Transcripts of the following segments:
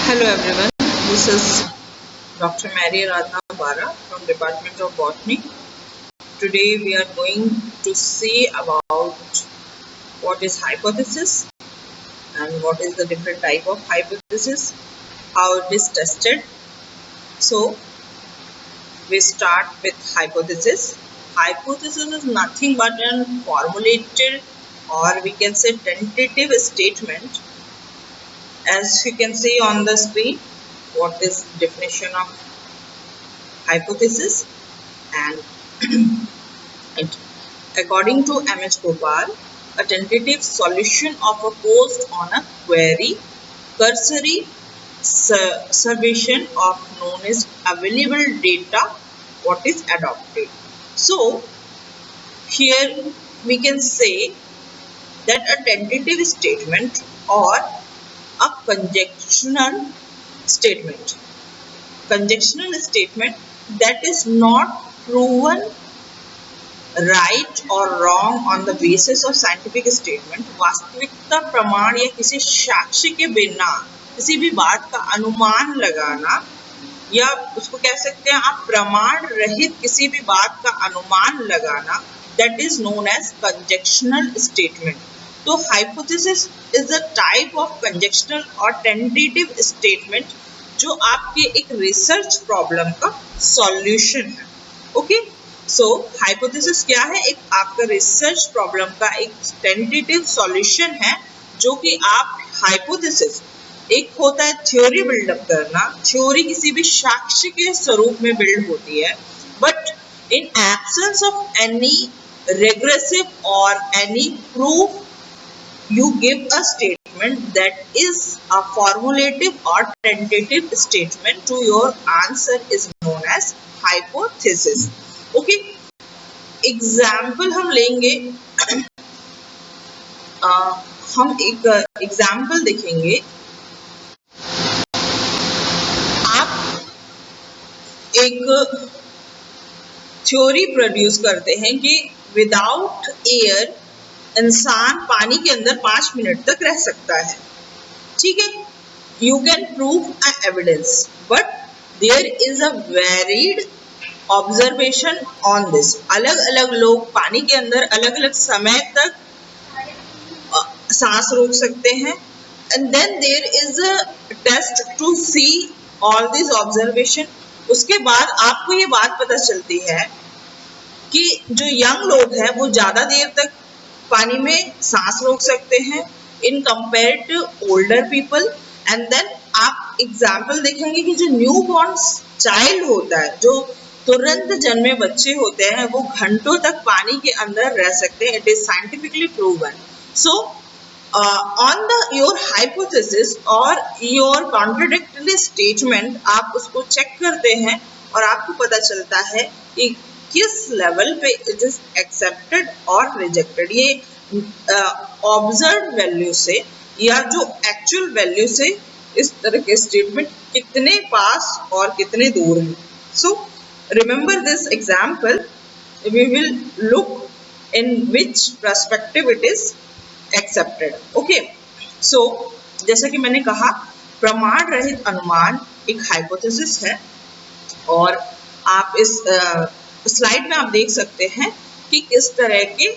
Hello everyone, this is Dr. Mary Radha Bara from Department of Botany. Today we are going to see about what is hypothesis and what is the different type of hypothesis, how it is tested. So we start with hypothesis. Hypothesis is nothing but a formulated or we can say tentative statement. As you can see on the screen, what is definition of hypothesis, and according to M.H. Gopal, a tentative solution of a post on a query, cursory observation of known as available data, what is adopted. So here we can say that a tentative statement or a conjectural statement that is not proven right or wrong on the basis of scientific statement, वास्तविकता प्रमाण या किसी साक्ष्य के बिना किसी भी बात का अनुमान लगाना, या उसको कह सकते हैं आप प्रमाण रहित किसी भी बात का अनुमान लगाना, that is known as conjectural statement. तो hypothesis is a type of conjectural or tentative statement जो आपके एक रिसर्च प्रॉब्लम का सॉल्यूशन है. ओके, सो हाइपोथेसिस क्या है? एक आपका रिसर्च प्रॉब्लम का एक टेंटेटिव सॉल्यूशन है जो कि आप हाइपोथेसिस, एक होता है थ्योरी बिल्डअप करना, थ्योरी किसी भी साक्ष्य के स्वरूप में बिल्ड होती है, but in absence of any regressive or any proof, you give a statement that is a formulative or tentative statement to your answer is known as hypothesis. Okay, example हम लेंगे. हम एक एग्जाम्पल देखेंगे. आप एक theory produce करते हैं कि विदाउट एयर इंसान पानी के अंदर 5 मिनट तक रह सकता है. ठीक है, you can prove a evidence, but there is a varied observation on this. अलग अलग लोग पानी के अंदर अलग अलग समय तक सांस रोक सकते हैं, and then there is a test to see all this observation. उसके बाद आपको ये बात पता चलती है कि जो यंग लोग हैं वो ज्यादा देर तक पानी में सांस रोक सकते हैं in compare to older people. And then आप एग्जाम्पल देखेंगे कि जो न्यू बॉर्न चाइल्ड होता है, जो तुरंत जन्मे बच्चे होते हैं, वो घंटों तक पानी के अंदर रह सकते हैं. It is scientifically proven. So on the your hypothesis और योर कॉन्ट्राडिक्टरी स्टेटमेंट, आप उसको चेक करते हैं और आपको पता चलता है कि किस लेवल पे इट इज एक्सेप्टेड और रिजेक्टेड. ये ऑब्जर्व वैल्यू से या जो एक्चुअल वैल्यू से इस तरह के स्टेटमेंट कितने पास और कितने दूर हैं. So remember this example, we will look in which perspective it is accepted. Okay, so जैसा कि मैंने कहा, प्रमाण रहित अनुमान एक हाइपोथेसिस है. और आप इस स्लाइड में आप देख सकते हैं कि किस तरह के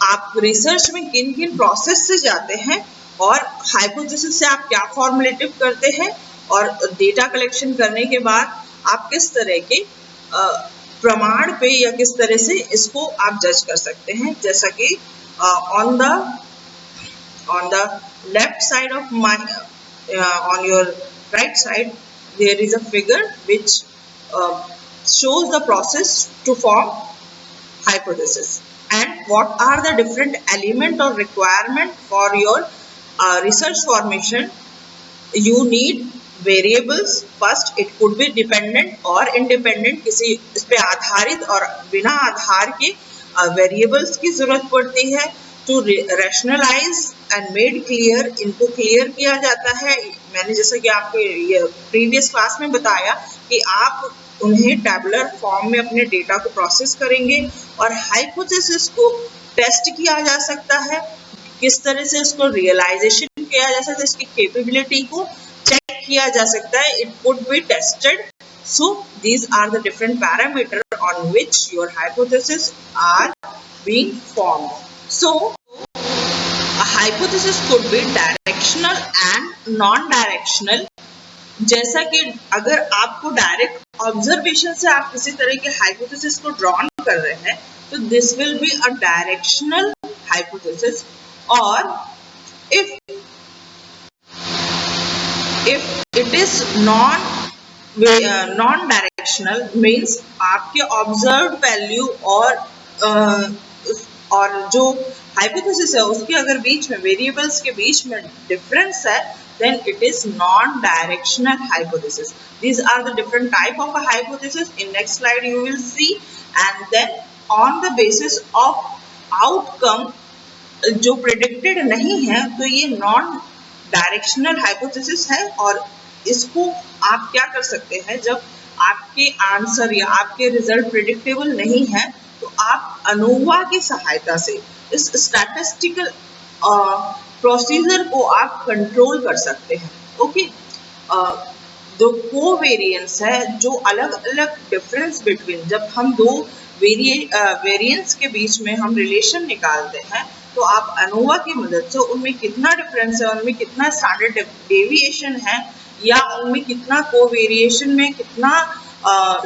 आप रिसर्च में किन किन प्रोसेस से जाते हैं और हाइपोथेसिस से आप क्या फॉर्मुलेटिव करते हैं, और डेटा कलेक्शन करने के बाद आप किस तरह के प्रमाण पे या किस तरह से इसको आप जज कर सकते हैं. जैसा कि on the left side of my on your right side there is a figure which shows the process to form hypothesis and what are the different element or requirement for your research formation. You need variables. First, it could be dependent or independent, किसी इस पे आधारित और बिना आधार के variables की जरूरत पड़ती है. To rationalise and made clear, इनको क्लियर किया जाता है. मैंने जैसा कि आपको प्रीवियस क्लास में बताया कि आप उन्हें टैबुलर फॉर्म में अपने डेटा को प्रोसेस करेंगे और हाइपोथेसिस को टेस्ट किया जा सकता है. किस तरह से इसको रियलाइजेशन किया जा सकता है, इसकी कैपेबिलिटी को चेक किया जा सकता है, it could be tested. So these are the different parameters on which your hypothesis are being formed. So a hypothesis could be directional and non-directional. जैसा कि अगर आपको डायरेक्ट ऑब्जर्वेशन से आप किसी तरह के हाइपोथेसिस को ड्रॉ कर रहे हैं तो this will be a directional hypothesis, और if it is non directional means आपके ऑब्जर्व वैल्यू और जो हाइपोथेसिस है उसके अगर बीच में वेरिएबल्स के बीच में डिफरेंस है, then it is non-directional hypothesis. These are the different type of a hypothesis. In next slide you will see, and then on the basis of outcome जो predicted नहीं है तो ये non-directional hypothesis है, और इसको आप क्या कर सकते हैं, जब आपके आंसर या आपके रिजल्ट प्रिडिक्टेबल नहीं है तो आप अनोवा की सहायता से इस स्टैटिस्टिकल प्रोसीजर को आप कंट्रोल कर सकते हैं. ओके, जो कोवेरिएंस है, जो अलग अलग डिफरेंस बिटवीन, जब हम दो वेरिएंस के बीच में हम रिलेशन निकालते हैं तो आप अनोवा की मदद से उनमें कितना डिफरेंस है, उनमें कितना स्टैंडर्ड डेविएशन है, या उनमें कितना कोवेरिएशन में कितना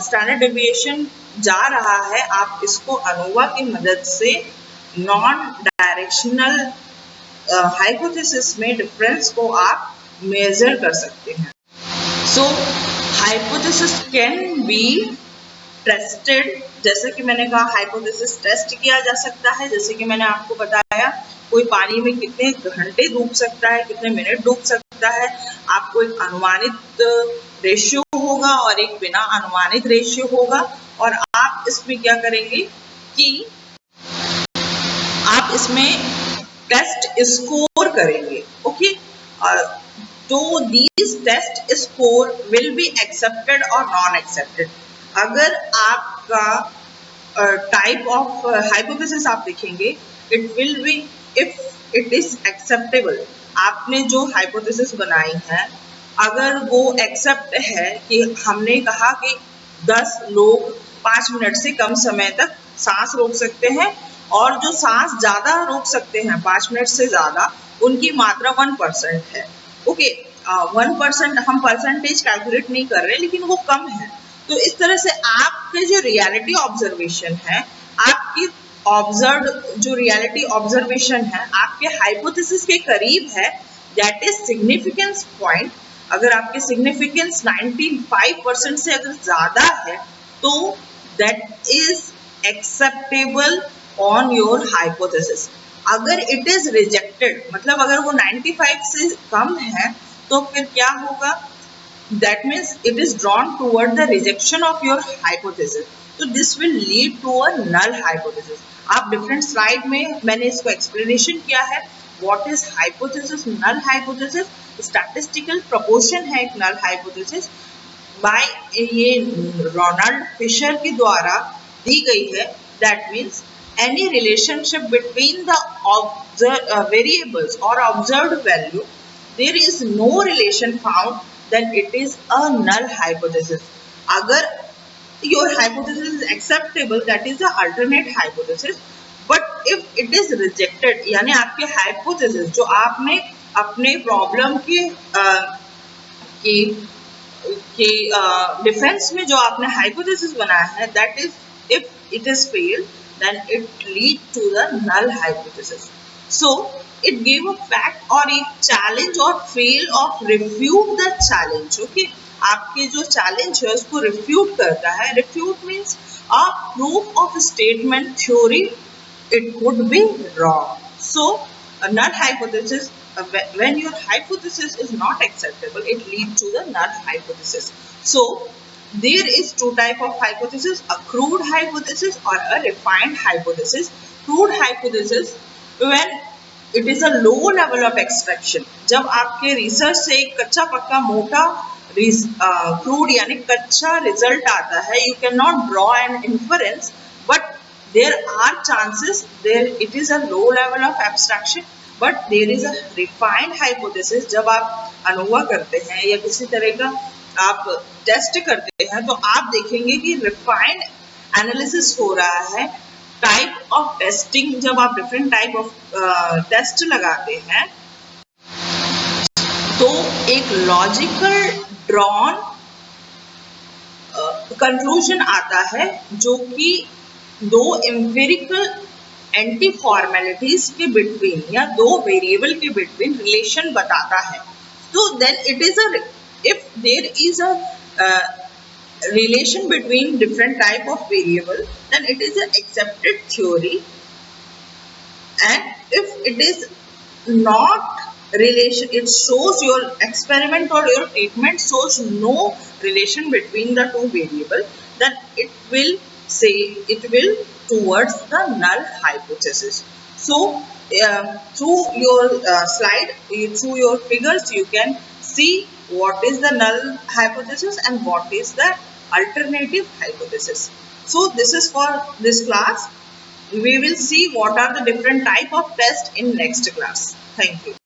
स्टैंडर्ड डेविएशन जा रहा है, आप इसको अनोवा की मदद से नॉन डायरेक्शनल हाइपोथेसिस में डिफरेंस को आप मेजर कर सकते हैं. सो हाइपोथेसिस कैन बी टेस्टेड. जैसे कि मैंने कहा हाइपोथेसिस टेस्ट किया जा सकता है. जैसे कि मैंने आपको बताया कोई पानी में कितने घंटे डूब सकता है, कितने मिनट डूब सकता है, आपको एक अनुमानित रेशियो होगा और एक बिना अनुमानित रेशियो होगा, और आप इसमें क्या करेंगे कि आप इसमें टेस्ट स्कोर करेंगे. ओके, तो these test score will be accepted और नॉन एक्सेप्टेड. अगर आपका टाइप ऑफ हाइपोथेसिस आप देखेंगे, it will be if it is acceptable. आपने जो हाइपोथेसिस बनाई है अगर वो एक्सेप्ट है कि हमने कहा कि 10 लोग 5 मिनट से कम समय तक सांस रोक सकते हैं, और जो सांस ज्यादा रोक सकते हैं 5 मिनट से ज्यादा, उनकी मात्रा 1% है. ओके, 1% हम परसेंटेज कैलकुलेट नहीं कर रहे, लेकिन वो कम है. तो इस तरह से आपके जो रियलिटी ऑब्जर्वेशन है, आपकी ऑब्जर्व जो रियलिटी ऑब्जर्वेशन है आपके हाइपोथेसिस के करीब है, दैट इज सिग्निफिकेंस पॉइंट. अगर आपके सिग्निफिकेंस 95% से अगर ज्यादा है तो that is acceptable on your hypothesis. अगर इट इज रिजेक्टेड, मतलब अगर वो 95 से कम है तो फिर क्या होगा, that means it is drawn toward the rejection of your hypothesis. तो this will lead to a null hypothesis. आप डिफरेंट स्लाइड में मैंने इसको एक्सप्लेनेशन किया है. What is hypothesis, null hypothesis, statistical proportion है एक नल हाइपोथेसिस, बाय ये रोनाल्ड फिशर के द्वारा दी गई है. That means any relationship between the variables or observed value, there is no relation found, then it is a null hypothesis. Agar your hypothesis is acceptable, that is the alternate hypothesis. But if it is rejected, यानी आपके hypothesis जो आपने अपने problem के defence में जो आपने hypothesis बनाया है, that is if it is failed, then it lead to the null hypothesis. So it gave a fact or a challenge or fail of refute the challenge. Okay, आपके जो challenge है उसको refute करता है. Refute means a proof of a statement theory it could be wrong. So a null hypothesis, when your hypothesis is not acceptable, it leads to the null hypothesis. So there is two type of hypothesis, a crude hypothesis or a refined hypothesis. Crude hypothesis when it is a low level of extraction. जब आपके research से एक कच्चा पक्का मोटा crude यानी कच्चा result आता है, you cannot draw an inference, but there are chances, there it is a low level of abstraction, but there is a refined hypothesis. जब आप अनोवा करते हैं या किसी तरह का आप टेस्ट करते हैं तो आप देखेंगे कि रिफाइंड एनालिसिस हो रहा है। टाइप ऑफ टेस्टिंग, जब आप डिफरेंट टाइप ऑफ टेस्ट लगाते हैं तो एक लॉजिकल ड्रॉन कंक्लूजन आता है जो कि दो एम्पिरिकल एंटी फॉर्मेलिटीज के बिटवीन या दो वेरिएबल के बिटवीन रिलेशन बताता है। तो then it is a, if there is a relation between different type of variable, then it is an accepted theory. And if it is not relation, it shows your experiment or your treatment shows no relation between the two variable, then it will say, it will towards the null hypothesis. So through your slide, through your figures, you can see what is the null hypothesis and what is the alternative hypothesis. So this is for this class. We will see what are the different type of tests in next class. Thank you.